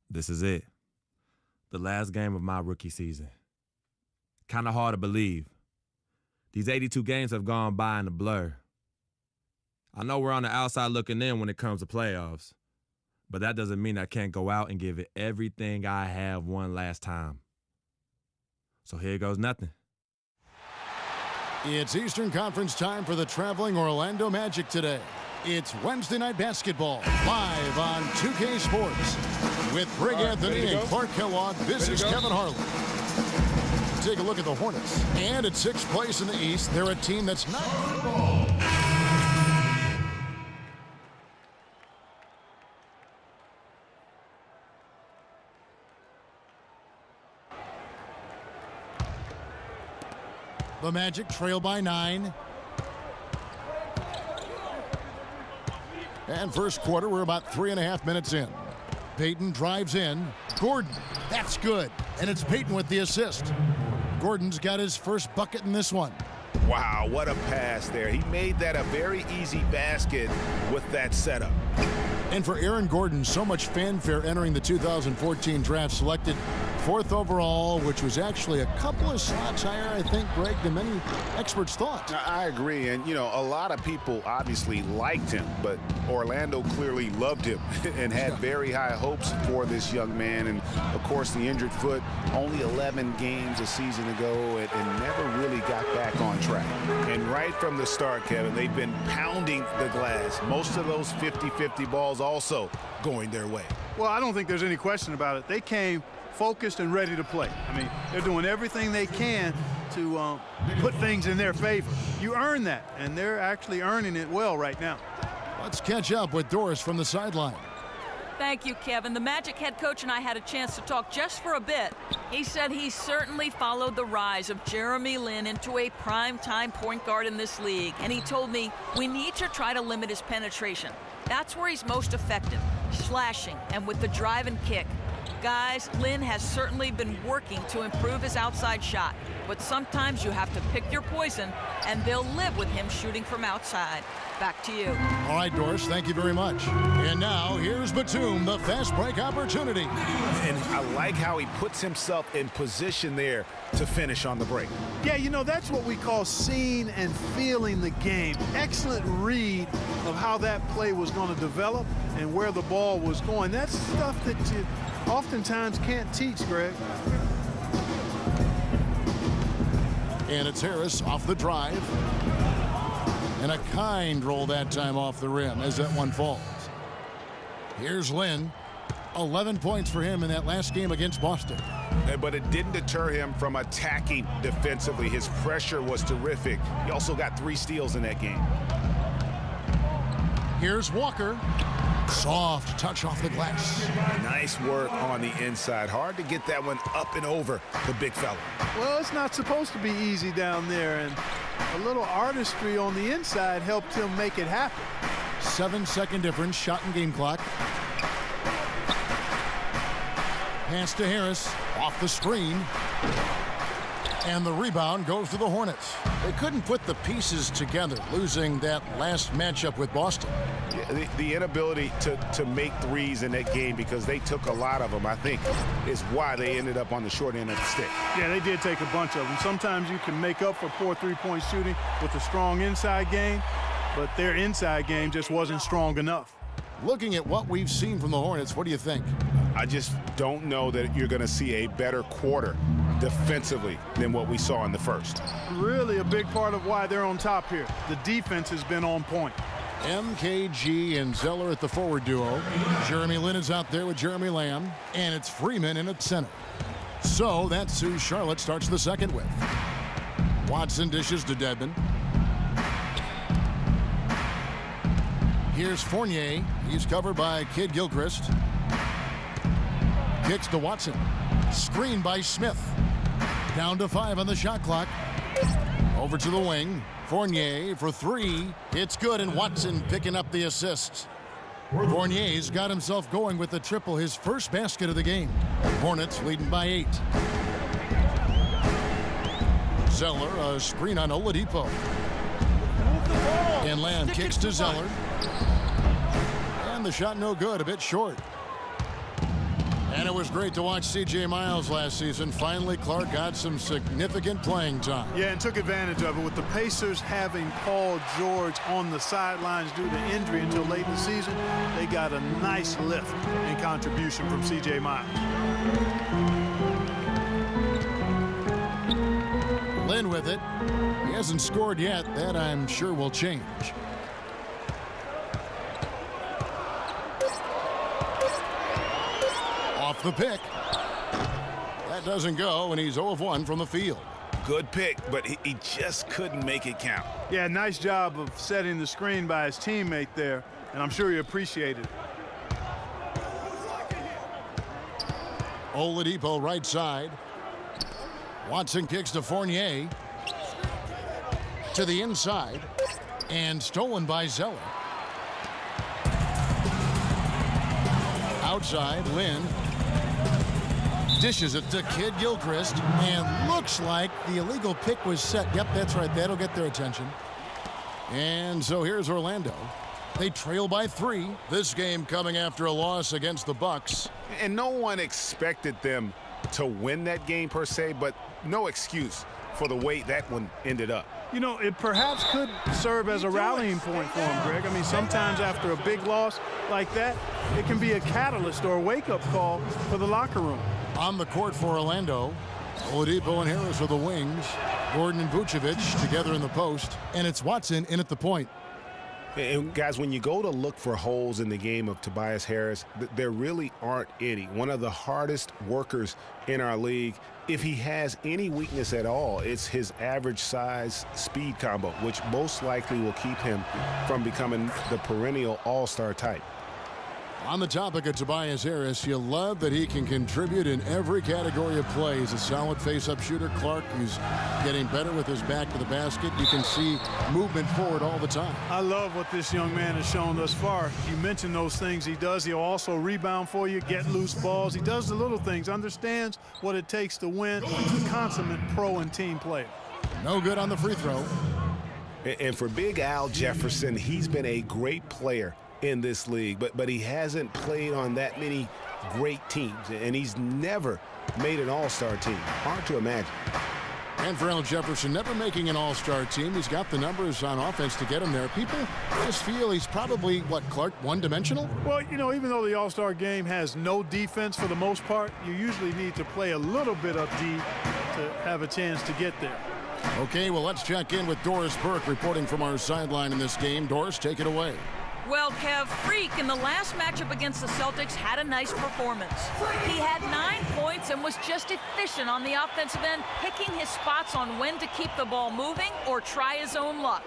This is it. The last game of my rookie season. Kind of hard to believe. These 82 games have gone by in a blur. I know we're on the outside looking in when it comes to playoffs, but that doesn't mean I can't go out and give it everything I have one last time. So here goes nothing. It's Eastern Conference time for the traveling Orlando Magic today. It's Wednesday Night Basketball, live on 2K Sports. With Greg Anthony and Clark Kellogg, this is Kevin Harlan. Take a look at the Hornets. And at sixth place in the East, they're a team that's not... The Magic trail by 9. And first quarter, we're about 3.5 minutes in. Payton drives in. Gordon, that's good. And it's Payton with the assist. Gordon's got his first bucket in this one. Wow, what a pass there. He made that a very easy basket with that setup. And for Aaron Gordon, so much fanfare entering the 2014 draft, selected 4th overall, which was actually a couple of slots higher, I think, Greg, than many experts thought. I agree. And, you know, a lot of people obviously liked him, but Orlando clearly loved him and had very high hopes for this young man. And, of course, the injured foot, only 11 games a season ago and never really got back on track. And right from the start, Kevin, they've been pounding the glass. Most of those 50-50 balls also going their way. Well, I don't think there's any question about it. They came focused and ready to play. I mean, they're doing everything they can to put things in their favor. You earn that, and they're actually earning it well right now. Let's catch up with Doris from the sideline. Thank you, Kevin. The Magic head coach and I had a chance to talk just for a bit. He said he certainly followed the rise of Jeremy Lin into a prime-time point guard in this league, and he told me we need to try to limit his penetration. That's where he's most effective, slashing and with the drive and kick. Guys, Lin has certainly been working to improve his outside shot, but sometimes you have to pick your poison, and they'll live with him shooting from outside. Back to you. All right, Doris, thank you very much. And now, here's Batum, the fast break opportunity. And I like how he puts himself in position there to finish on the break. Yeah, you know, that's what we call seeing and feeling the game. Excellent read of how that play was going to develop and where the ball was going. That's stuff that you oftentimes can't teach, Greg. And it's Harris off the drive. And a kind roll that time off the rim as that one falls. Here's Lin. 11 points for him in that last game against Boston. But it didn't deter him from attacking defensively. His pressure was terrific. He also got 3 steals in that game. Here's Walker. Soft touch off the glass. Nice work on the inside. Hard to get that one up and over the big fella. Well, it's not supposed to be easy down there, and a little artistry on the inside helped him make it happen. 7-second difference, shot and game clock. Pass to Harris, off the screen. And the rebound goes to the Hornets. They couldn't put the pieces together, losing that last matchup with Boston. Yeah, the inability to make threes in that game, because they took a lot of them, I think, is why they ended up on the short end of the stick. Yeah, they did take a bunch of them. Sometimes you can make up for poor three-point shooting with a strong inside game, but their inside game just wasn't strong enough. Looking at what we've seen from the Hornets, what do you think? I just don't know that you're going to see a better quarter defensively than what we saw in the first. Really a big part of why they're on top here. The defense has been on point. MKG and Zeller at the forward duo. Jeremy Lin is out there with Jeremy Lamb, and it's Freeman in at center. So that's who Charlotte starts the second with. Watson dishes to Dedmon. Here's Fournier. He's covered by Kid Gilchrist. Kicks to Watson. Screen by Smith. Down to 5 on the shot clock. Over to the wing. Fournier for 3. It's good, and Watson picking up the assist. Fournier's got himself going with the triple, his first basket of the game. Hornets leading by 8. Zeller, a screen on Oladipo. And Lamb kicks to Zeller. And the shot no good, a bit short. And it was great to watch C.J. Miles last season. Finally, Clark got some significant playing time. Yeah, and took advantage of it. With the Pacers having Paul George on the sidelines due to injury until late in the season, they got a nice lift and contribution from C.J. Miles. Lynn with it. He hasn't scored yet. That, I'm sure, will change. Off the pick. That doesn't go, and he's 0 of 1 from the field. Good pick, but he just couldn't make it count. Yeah, nice job of setting the screen by his teammate there, and I'm sure he appreciated it. Oladipo right side. Watson kicks to Fournier. To the inside. And stolen by Zeller. Outside, Lynn. Dishes it to Kid Gilchrist. And looks like the illegal pick was set. Yep, that's right. That'll get their attention. And so here's Orlando. They trail by 3. This game coming after a loss against the Bucks. And no one expected them to win that game per se, but no excuse for the way that one ended up. You know, it perhaps could serve as a rallying point for him, Greg. I mean, sometimes after a big loss like that, it can be a catalyst or a wake-up call for the locker room. On the court for Orlando, Oladipo and Harris are the wings. Gordon and Vucevic together in the post. And it's Watson in at the point. And guys, when you go to look for holes in the game of Tobias Harris, there really aren't any. One of the hardest workers in our league. If he has any weakness at all, it's his average size speed combo, which most likely will keep him from becoming the perennial all-star type. On the topic of Tobias Harris, you love that he can contribute in every category of play. He's a solid face-up shooter. Clark, who's getting better with his back to the basket. You can see movement forward all the time. I love what this young man has shown thus far. You mentioned those things he does. He'll also rebound for you, get loose balls. He does the little things, understands what it takes to win. He's a consummate pro and team player. No good on the free throw. And for Big Al Jefferson, he's been a great player in this league, but he hasn't played on that many great teams, and he's never made an all-star team. Hard to imagine. And for Al Jefferson, never making an all-star team, he's got the numbers on offense to get him there. People just feel he's probably, what, Clark, one-dimensional? Well, you know, even though the all-star game has no defense for the most part, you usually need to play a little bit up D to have a chance to get there. Okay, well, let's check in with Doris Burke reporting from our sideline in this game. Doris, take it away. Well, Kev, Freak in the last matchup against the Celtics had a nice performance. He had 9 points and was just efficient on the offensive end, picking his spots on when to keep the ball moving or try his own luck.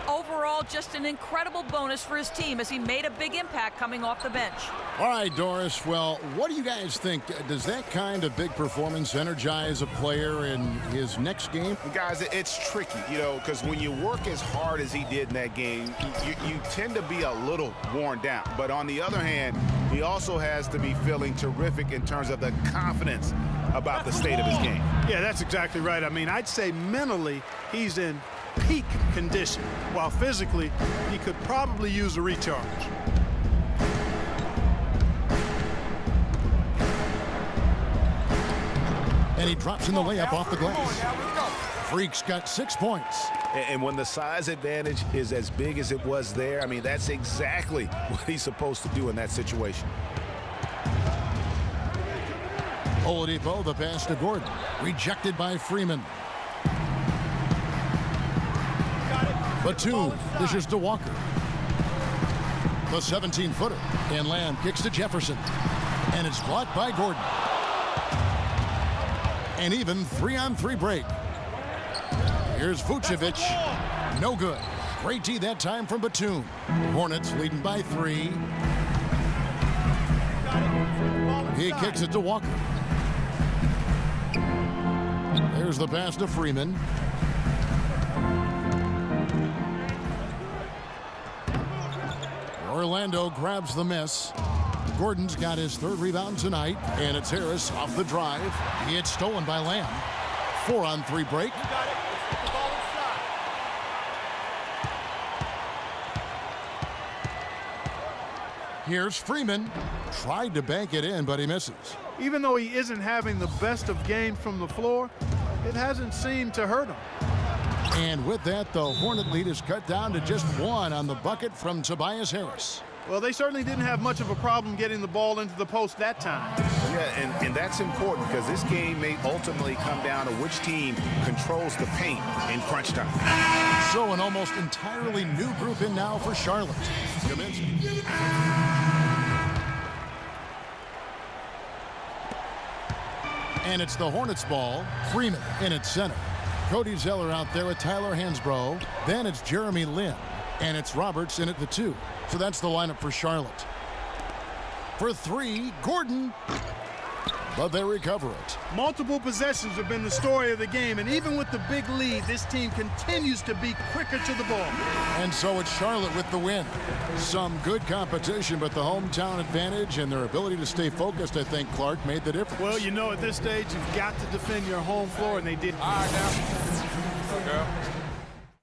Overall, just an incredible bonus for his team as he made a big impact coming off the bench. All right, Doris, well, what do you guys think? Does that kind of big performance energize a player in his next game? Guys, it's tricky, you know, because when you work as hard as he did in that game, you tend to be a little worn down. But on the other hand, he also has to be feeling terrific in terms of the confidence about the state of his game. Yeah, that's exactly right. I mean, I'd say mentally he's in peak condition, while physically he could probably use a recharge. And he drops in the layup off the glass. Freak's got 6 points. And when the size advantage is as big as it was there, I mean, that's exactly what he's supposed to do in that situation. Oladipo, the pass to Gordon. Rejected by Freeman. Batum dishes to Walker. The 17-footer. And Lamb kicks to Jefferson. And it's blocked by Gordon. And even 3-on-3 break. Here's Vucevic. No good. Great D that time from Batum. Hornets leading by 3. He kicks it to Walker. There's the pass to Freeman. Orlando grabs the miss. Gordon's got his 3rd rebound tonight, and it's Harris off the drive. It's stolen by Lamb. 4-on-3 break. Here's Freeman. Tried to bank it in, but he misses. Even though he isn't having the best of games from the floor, it hasn't seemed to hurt him. And with that, the Hornet lead is cut down to just 1 on the bucket from Tobias Harris. Well, they certainly didn't have much of a problem getting the ball into the post that time. Yeah, and that's important because this game may ultimately come down to which team controls the paint in crunch time. So an almost entirely new group in now for Charlotte. Kaminsky. And it's the Hornets ball. Freeman in its center. Cody Zeller out there with Tyler Hansbrough. Then it's Jeremy Lin. And it's Roberts in at the 2. So that's the lineup for Charlotte. For 3, Gordon. But they recover it. Multiple possessions have been the story of the game, and even with the big lead, this team continues to be quicker to the ball. And so it's Charlotte with the win. Some good competition, but the hometown advantage and their ability to stay focused, I think, Clark, made the difference. Well, you know, at this stage, you've got to defend your home floor, and they did. All right, now. Girl.